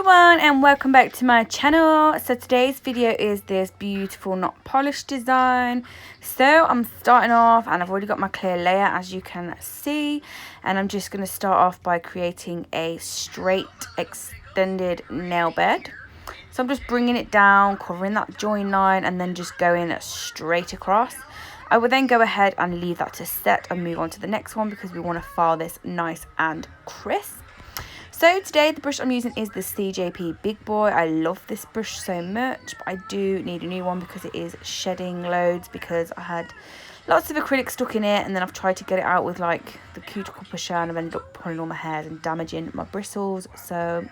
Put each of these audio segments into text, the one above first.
everyone and welcome back to my channel. So today's video is this beautiful not polished design. So I'm starting off and I've already got my clear layer, as you can see, and I'm just going to start off by creating a straight extended nail bed. So I'm just bringing it down, covering that join line, and then just going straight across. I will then go ahead and leave that to set and move on to the next one because we want to file this nice and crisp. So today the brush I'm using is the CJP Big Boy. I love this brush so much, but I do need a new one because it is shedding loads, because I had lots of acrylic stuck in it and then I've tried to get it out with like the cuticle pusher and I've ended up pulling all my hairs and damaging my bristles. So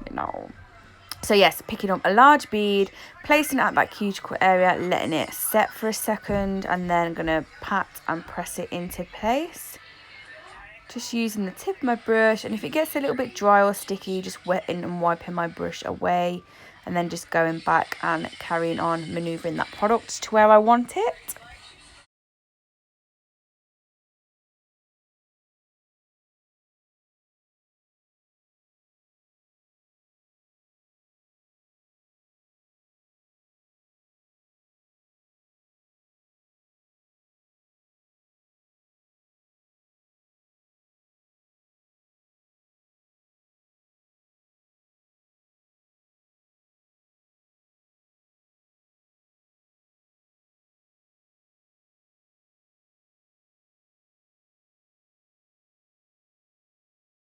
no. So yes, picking up a large bead, placing it at that cuticle area, letting it set for a second, and then I'm going to pat and press it into place. Just using the tip of my brush, and if it gets a little bit dry or sticky, just wetting and wiping my brush away, and then just going back and carrying on manoeuvring that product to where I want it.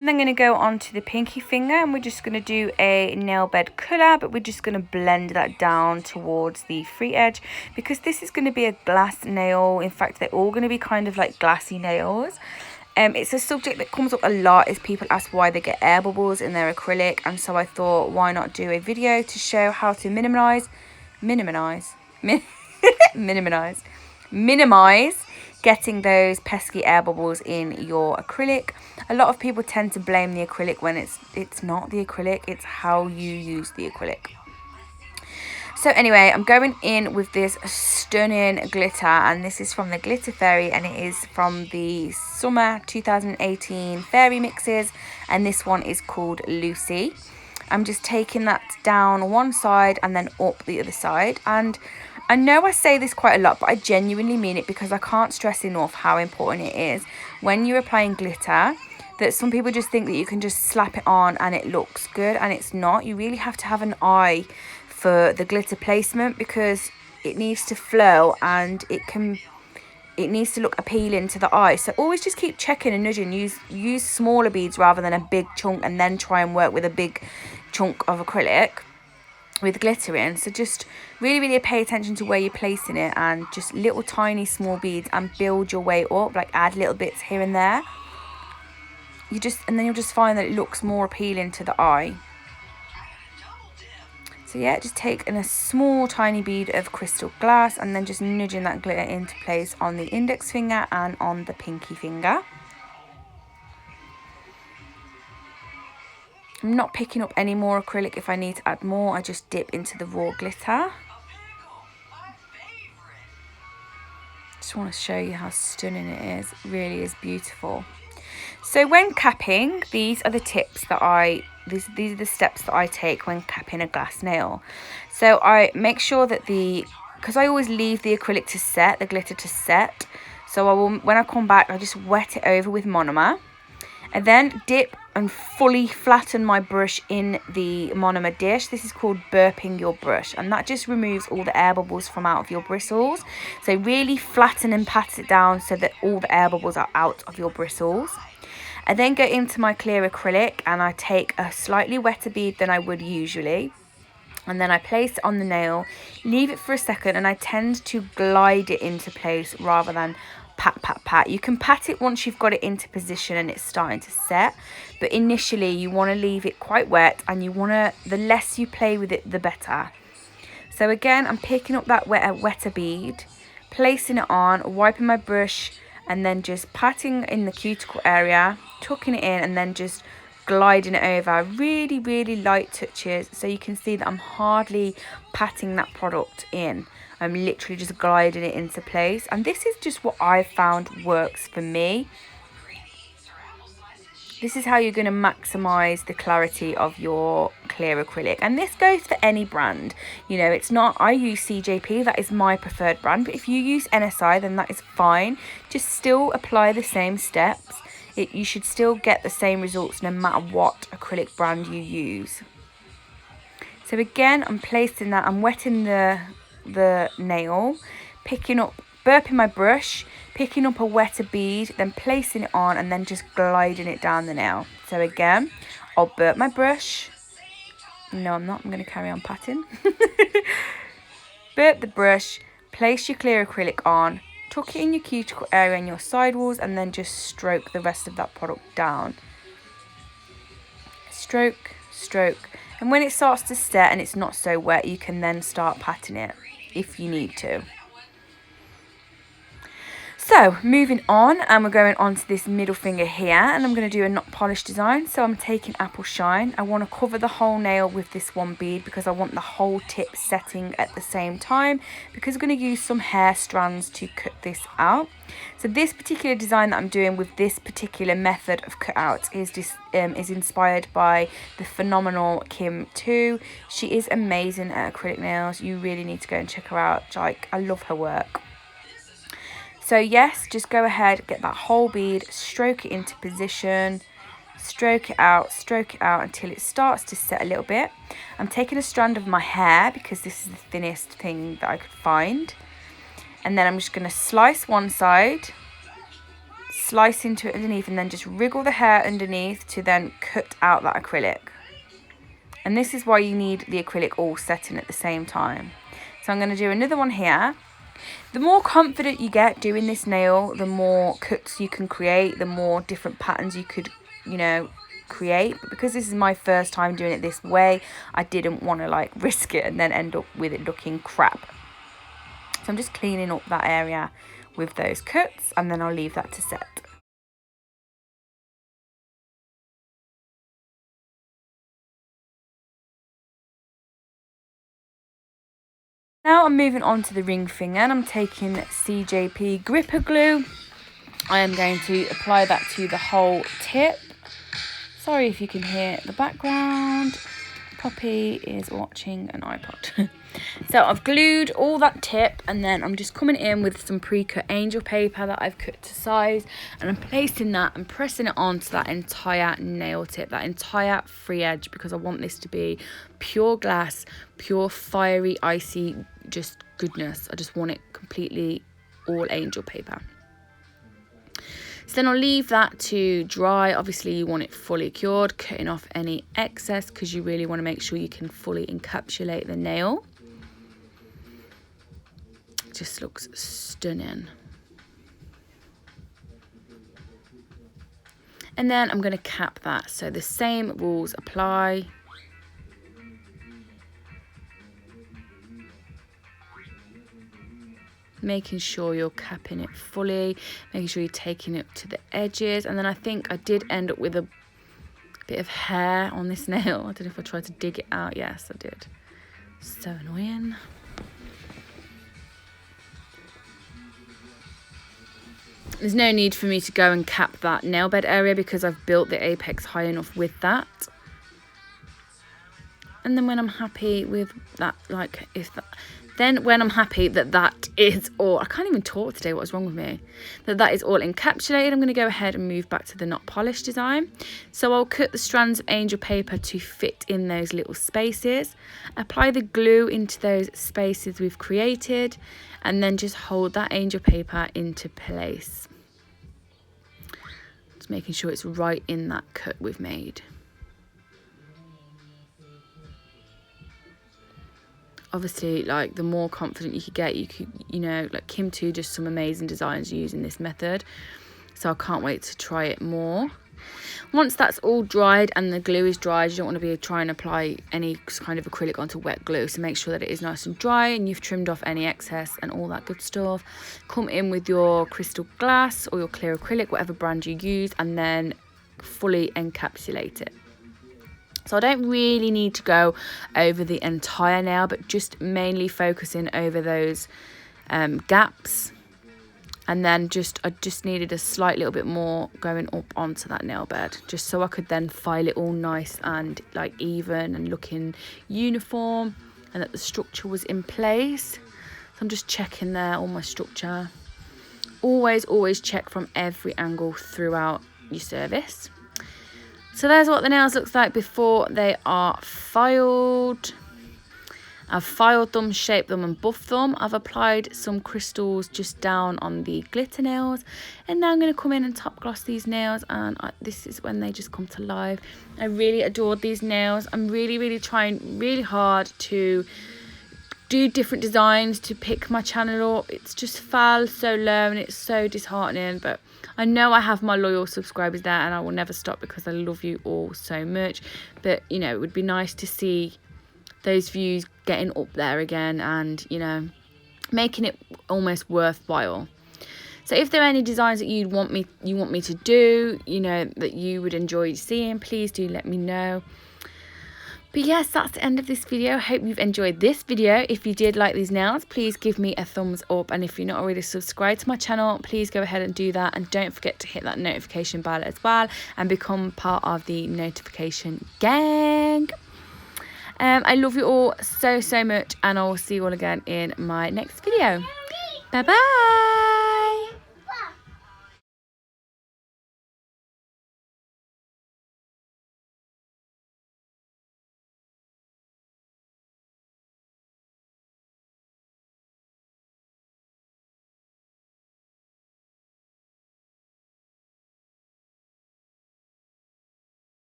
And then I'm going to go on to the pinky finger, and we're just going to do a nail bed colour, but we're just going to blend that down towards the free edge because this is going to be a glass nail. In fact, they're all going to be kind of like glassy nails. It's a subject that comes up a lot, is people ask why they get air bubbles in their acrylic, and so I thought, why not do a video to show how to minimize getting those pesky air bubbles in your acrylic. A lot of people tend to blame the acrylic when it's not the acrylic, it's how you use the acrylic. So anyway, I'm going in with this stunning glitter, and this is from the Glitter Fairy, and it is from the summer 2018 fairy mixes, and this one is called Lucy. I'm just taking that down one side and then up the other side, and I know I say this quite a lot, but I genuinely mean it because I can't stress enough how important it is when you're applying glitter, that some people just think that you can just slap it on and it looks good, and it's not. You really have to have an eye for the glitter placement because it needs to flow and it needs to look appealing to the eye. So always just keep checking and nudging. Use smaller beads rather than a big chunk, and then try and work with a big chunk of acrylic with glitter in. So just really pay attention to where you're placing it, and just little tiny small beads, and build your way up, like add little bits here and there. And then you'll just find that it looks more appealing to the eye. So yeah, just taking a small tiny bead of crystal glass and then just nudging that glitter into place on the index finger and on the pinky finger. I'm not picking up any more acrylic. If I need to add more, I just dip into the raw glitter. Just want to show you how stunning it is. It really is beautiful. So when capping, these are the tips that these are the steps that I take when capping a glass nail. So I make sure that because I always leave the acrylic to set, the glitter to set. So when I come back, I just wet it over with monomer. And then dip and fully flatten my brush in the monomer dish. This is called burping your brush, and that just removes all the air bubbles from out of your bristles. So really flatten and pat it down so that all the air bubbles are out of your bristles. I then go into my clear acrylic and I take a slightly wetter bead than I would usually, and then I place it on the nail, leave it for a second, and I tend to glide it into place rather than pat. You can pat it once you've got it into position and it's starting to set, but initially you want to leave it quite wet, and the less you play with it, the better. So again, I'm picking up that wetter bead, placing it on, wiping my brush, and then just patting in the cuticle area, tucking it in, and then just gliding it over. Really light touches, so you can see that I'm hardly patting that product in. I'm literally just gliding it into place, and this is just what I've found works for me. This is how you're going to maximize the clarity of your clear acrylic. And this goes for any brand. You know, it's not, I use CJP, that is my preferred brand. But if you use NSI, then that is fine. Just still apply the same steps. You should still get the same results no matter what acrylic brand you use. So again, I'm placing that, I'm wetting the nail, burping my brush, picking up a wetter bead, then placing it on and then just gliding it down the nail. So again, I'll burp my brush. No, I'm not. I'm going to carry on patting. Burp the brush, place your clear acrylic on, tuck it in your cuticle area and your sidewalls, and then just stroke the rest of that product down. Stroke, stroke. And when it starts to set and it's not so wet, you can then start patting it if you need to. So moving on, and we're going on to this middle finger here, and I'm going to do a not polished design. So I'm taking Apple Shine. I want to cover the whole nail with this one bead because I want the whole tip setting at the same time, because we're going to use some hair strands to cut this out. So this particular design that I'm doing with this particular method of cutout is inspired by the phenomenal Kim 2. She is amazing at acrylic nails. You really need to go and check her out. Like, I love her work. So yes, just go ahead, get that whole bead, stroke it into position, stroke it out until it starts to set a little bit. I'm taking a strand of my hair because this is the thinnest thing that I could find. And then I'm just going to slice one side, slice into it underneath, and then just wriggle the hair underneath to then cut out that acrylic. And this is why you need the acrylic all setting at the same time. So I'm going to do another one here. The more confident you get doing this nail, the more cuts you can create, the more different patterns you could, you know, create. But because this is my first time doing it this way, I didn't want to like risk it and then end up with it looking crap. So I'm just cleaning up that area with those cuts, and then I'll leave that to set. Now I'm moving on to the ring finger, and I'm taking CJP gripper glue. I am going to apply that to the whole tip. Sorry if you can hear the background. Poppy is watching an iPod. So I've glued all that tip, and then I'm just coming in with some pre-cut angel paper that I've cut to size, and I'm placing that and pressing it onto that entire nail tip, that entire free edge, because I want this to be pure glass, pure fiery, icy, just goodness. I just want it completely all angel paper. So then I'll leave that to dry. Obviously you want it fully cured, cutting off any excess because you really want to make sure you can fully encapsulate the nail. It just looks stunning. And then I'm going to cap that. So the same rules apply. Making sure you're capping it fully, making sure you're taking it to the edges. And then I think I did end up with a bit of hair on this nail. I don't know if I tried to dig it out. Yes, I did. So annoying. There's no need for me to go and cap that nail bed area because I've built the apex high enough with that. And then when I'm happy with that, like when I'm happy that that is all, I can't even talk today, what's wrong with me? That is all encapsulated, I'm going to go ahead and move back to the not polished design. So I'll cut the strands of angel paper to fit in those little spaces, apply the glue into those spaces we've created, and then just hold that angel paper into place. Just making sure it's right in that cut we've made. Obviously, like, the more confident you could get, you know, like Kim 2 does some amazing designs using this method. So I can't wait to try it more. Once that's all dried and the glue is dried, you don't want to be trying to apply any kind of acrylic onto wet glue. So make sure that it is nice and dry and you've trimmed off any excess and all that good stuff. Come in with your crystal glass or your clear acrylic, whatever brand you use, and then fully encapsulate it. So I don't really need to go over the entire nail, but just mainly focusing over those gaps And then I just needed a slight little bit more going up onto that nail bed, just so I could then file it all nice and like even and looking uniform, and that the structure was in place. So I'm just checking there all my structure. Always check from every angle throughout your service. So there's what the nails looks like before they are filed. I've filed them, shaped them and buffed them. I've applied some crystals just down on the glitter nails, and now I'm going to come in and top gloss these nails, and this is when they just come to life. I really adored these nails. I'm really trying really hard to do different designs to pick my channel up. It's just fell so low and it's so disheartening, but I know I have my loyal subscribers there and I will never stop because I love you all so much. But you know, it would be nice to see those views getting up there again, and you know, making it almost worthwhile. So if there are any designs that you want me to do, you know, that you would enjoy seeing, please do let me know. But yes, that's the end of this video. I hope you've enjoyed this video. If you did like these nails, please give me a thumbs up, and if you're not already subscribed to my channel, please go ahead and do that, and don't forget to hit that notification bell as well and become part of the notification gang. I love you all so much, and I will see you all again in my next video. Bye bye.